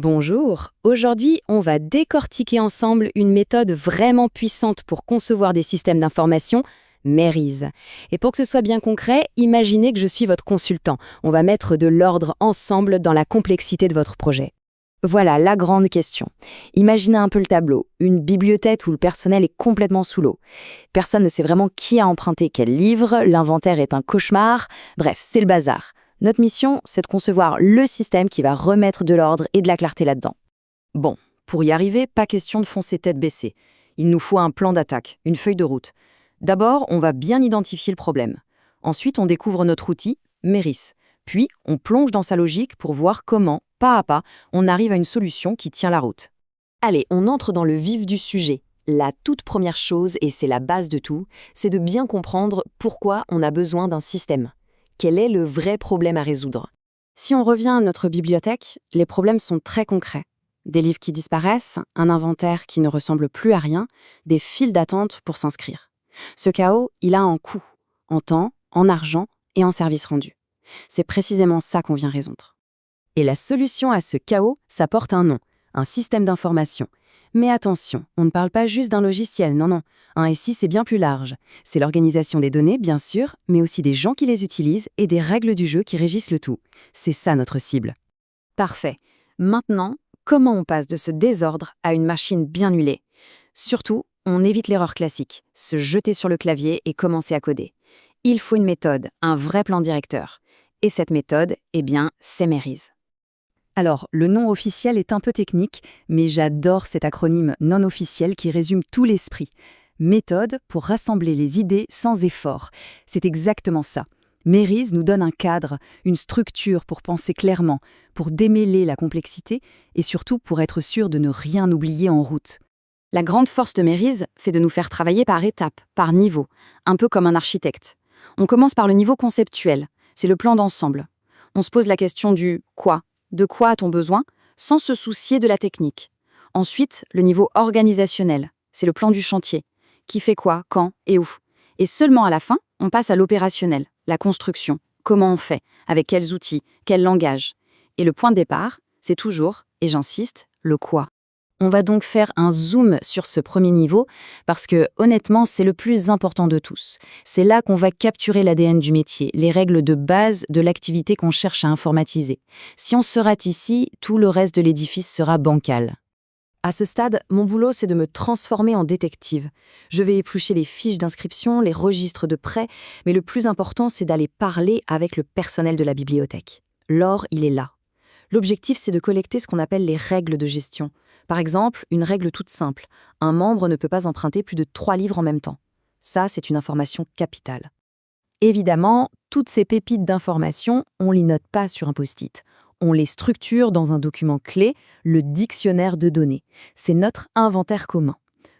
Bonjour, aujourd'hui on va décortiquer ensemble une méthode vraiment puissante pour concevoir des systèmes d'information, Maryse. Et pour que ce soit bien concret, imaginez que je suis votre consultant. On va mettre de l'ordre ensemble dans la complexité de votre projet. Voilà la grande question. Imaginez un peu le tableau, une bibliothèque où le personnel est complètement sous l'eau. Personne ne sait vraiment qui a emprunté quel livre, l'inventaire est un cauchemar, bref, c'est le bazar. Notre mission, c'est de concevoir le système qui va remettre de l'ordre et de la clarté là-dedans. Bon, pour y arriver, pas question de foncer tête baissée. Il nous faut un plan d'attaque, une feuille de route. D'abord, on va bien identifier le problème. Ensuite, on découvre notre outil, Méris. Puis, on plonge dans sa logique pour voir comment, pas à pas, on arrive à une solution qui tient la route. Allez, on entre dans le vif du sujet. La toute première chose, et c'est la base de tout, c'est de bien comprendre pourquoi on a besoin d'un système. Quel est le vrai problème à résoudre? Si on revient à notre bibliothèque, les problèmes sont très concrets. Des livres qui disparaissent, un inventaire qui ne ressemble plus à rien, des files d'attente pour s'inscrire. Ce chaos, il a un coût, en temps, en argent et en service rendu. C'est précisément ça qu'on vient résoudre. Et la solution à ce chaos, ça porte un nom, un système d'information. Mais attention, on ne parle pas juste d'un logiciel, non. Un SI, c'est bien plus large. C'est l'organisation des données, bien sûr, mais aussi des gens qui les utilisent et des règles du jeu qui régissent le tout. C'est ça notre cible. Parfait. Maintenant, comment on passe de ce désordre à une machine bien huilée? Surtout, on évite l'erreur classique, se jeter sur le clavier et commencer à coder. Il faut une méthode, un vrai plan directeur. Et cette méthode, c'est Maryse. Alors, le nom officiel est un peu technique, mais j'adore cet acronyme non officiel qui résume tout l'esprit. Méthode pour rassembler les idées sans effort. C'est exactement ça. Maryse nous donne un cadre, une structure pour penser clairement, pour démêler la complexité et surtout pour être sûr de ne rien oublier en route. La grande force de Maryse fait de nous faire travailler par étapes, par niveau, un peu comme un architecte. On commence par le niveau conceptuel, c'est le plan d'ensemble. On se pose la question du « quoi ». De quoi a-t-on besoin, sans se soucier de la technique. Ensuite, le niveau organisationnel, c'est le plan du chantier. Qui fait quoi, quand et où. Et seulement à la fin, on passe à l'opérationnel, la construction. Comment on fait, avec quels outils, quel langage. Et le point de départ, c'est toujours, et j'insiste, le quoi. On va donc faire un zoom sur ce premier niveau parce que, honnêtement, c'est le plus important de tous. C'est là qu'on va capturer l'ADN du métier, les règles de base de l'activité qu'on cherche à informatiser. Si on se rate ici, tout le reste de l'édifice sera bancal. À ce stade, mon boulot, c'est de me transformer en détective. Je vais éplucher les fiches d'inscription, les registres de prêts, mais le plus important, c'est d'aller parler avec le personnel de la bibliothèque. L'or, il est là. L'objectif, c'est de collecter ce qu'on appelle les règles de gestion. Par exemple, une règle toute simple. Un membre ne peut pas emprunter plus de 3 livres en même temps. Ça, c'est une information capitale. Évidemment, toutes ces pépites d'informations, on les note pas sur un post-it. On les structure dans un document clé, le dictionnaire de données. C'est notre inventaire commun.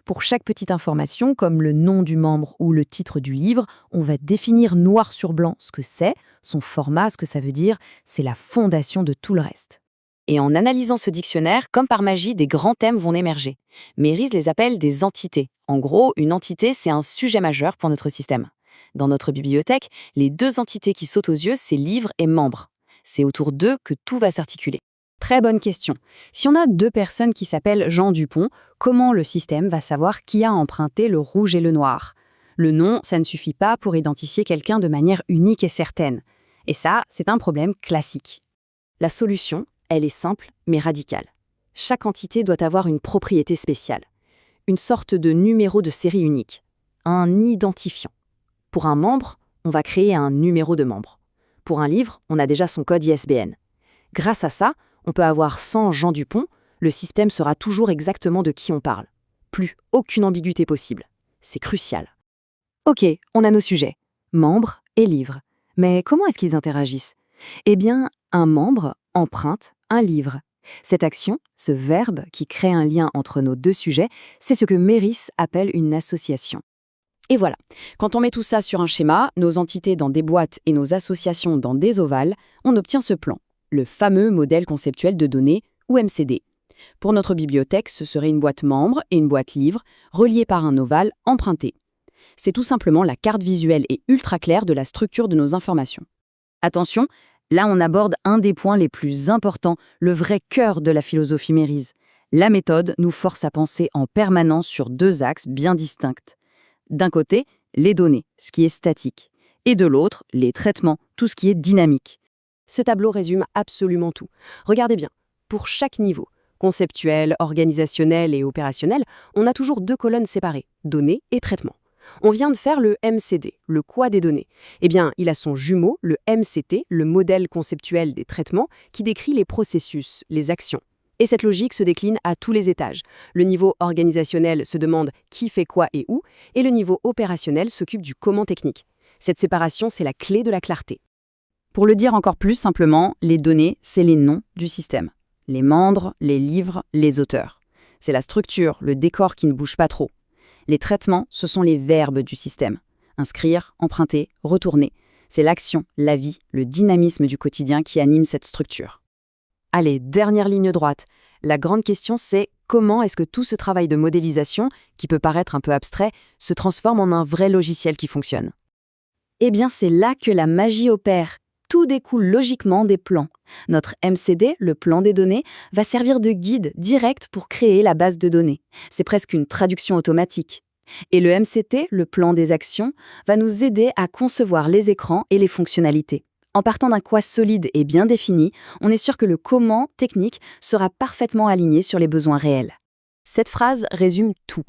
Pour chaque petite information, comme le nom du membre ou le titre du livre, on va définir noir sur blanc ce que c'est, son format, ce que ça veut dire, c'est la fondation de tout le reste. Et en analysant ce dictionnaire, comme par magie, des grands thèmes vont émerger. Maryse les appelle des entités. En gros, une entité, c'est un sujet majeur pour notre système. Dans notre bibliothèque, les 2 entités qui sautent aux yeux, c'est livres et membres. C'est autour d'eux que tout va s'articuler. Très bonne question. Si on a 2 personnes qui s'appellent Jean Dupont, comment le système va savoir qui a emprunté le rouge et le noir? Le nom, ça ne suffit pas pour identifier quelqu'un de manière unique et certaine. Et ça, c'est un problème classique. La solution, elle est simple mais radicale. Chaque entité doit avoir une propriété spéciale. Une sorte de numéro de série unique. Un identifiant. Pour un membre, on va créer un numéro de membre. Pour un livre, on a déjà son code ISBN. Grâce à ça, on peut avoir 100 Jean Dupont, le système saura toujours exactement de qui on parle. Plus aucune ambiguïté possible. C'est crucial. Ok, on a nos sujets. Membres et livres. Mais comment est-ce qu'ils interagissent? Eh bien, un membre emprunte un livre. Cette action, ce verbe qui crée un lien entre nos 2 sujets, c'est ce que Maryse appelle une association. Et voilà, quand on met tout ça sur un schéma, nos entités dans des boîtes et nos associations dans des ovales, on obtient ce plan, le fameux modèle conceptuel de données, ou MCD. Pour notre bibliothèque, ce serait une boîte membre et une boîte livre, reliées par un ovale emprunté. C'est tout simplement la carte visuelle et ultra claire de la structure de nos informations. Attention, Là, on aborde un des points les plus importants, le vrai cœur de la philosophie Mérise. La méthode nous force à penser en permanence sur deux axes bien distincts. D'un côté, les données, ce qui est statique, et de l'autre, les traitements, tout ce qui est dynamique. Ce tableau résume absolument tout. Regardez bien, pour chaque niveau, conceptuel, organisationnel et opérationnel, on a toujours deux colonnes séparées, données et traitements. On vient de faire le MCD, le quoi des données. Eh bien, il a son jumeau, le MCT, le modèle conceptuel des traitements, qui décrit les processus, les actions. Et cette logique se décline à tous les étages. Le niveau organisationnel se demande qui fait quoi et où, et le niveau opérationnel s'occupe du comment technique. Cette séparation, c'est la clé de la clarté. Pour le dire encore plus simplement, les données, c'est les noms du système. Les membres, les livres, les auteurs. C'est la structure, le décor qui ne bouge pas trop. Les traitements, ce sont les verbes du système. Inscrire, emprunter, retourner. C'est l'action, la vie, le dynamisme du quotidien qui anime cette structure. Allez, dernière ligne droite. La grande question, c'est comment est-ce que tout ce travail de modélisation, qui peut paraître un peu abstrait, se transforme en un vrai logiciel qui fonctionne? Eh bien, c'est là que la magie opère. Tout découle logiquement des plans. Notre MCD, le plan des données, va servir de guide direct pour créer la base de données. C'est presque une traduction automatique. Et le MCT, le plan des actions, va nous aider à concevoir les écrans et les fonctionnalités. En partant d'un quoi solide et bien défini, on est sûr que le comment technique sera parfaitement aligné sur les besoins réels. Cette phrase résume tout.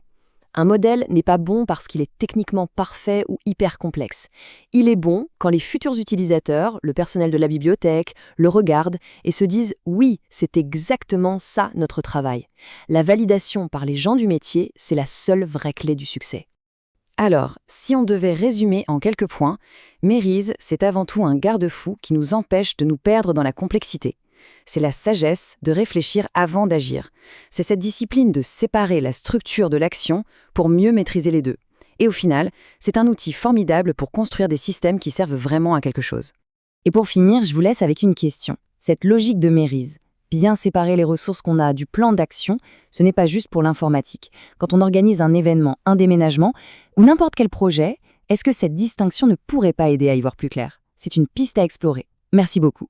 Un modèle n'est pas bon parce qu'il est techniquement parfait ou hyper complexe. Il est bon quand les futurs utilisateurs, le personnel de la bibliothèque, le regardent et se disent « oui, c'est exactement ça notre travail ». La validation par les gens du métier, c'est la seule vraie clé du succès. Alors, si on devait résumer en quelques points, Mérise, c'est avant tout un garde-fou qui nous empêche de nous perdre dans la complexité. C'est la sagesse de réfléchir avant d'agir. C'est cette discipline de séparer la structure de l'action pour mieux maîtriser les deux. Et au final, c'est un outil formidable pour construire des systèmes qui servent vraiment à quelque chose. Et pour finir, je vous laisse avec une question. Cette logique de Mérise, bien séparer les ressources qu'on a du plan d'action, ce n'est pas juste pour l'informatique. Quand on organise un événement, un déménagement ou n'importe quel projet, est-ce que cette distinction ne pourrait pas aider à y voir plus clair? C'est une piste à explorer. Merci beaucoup.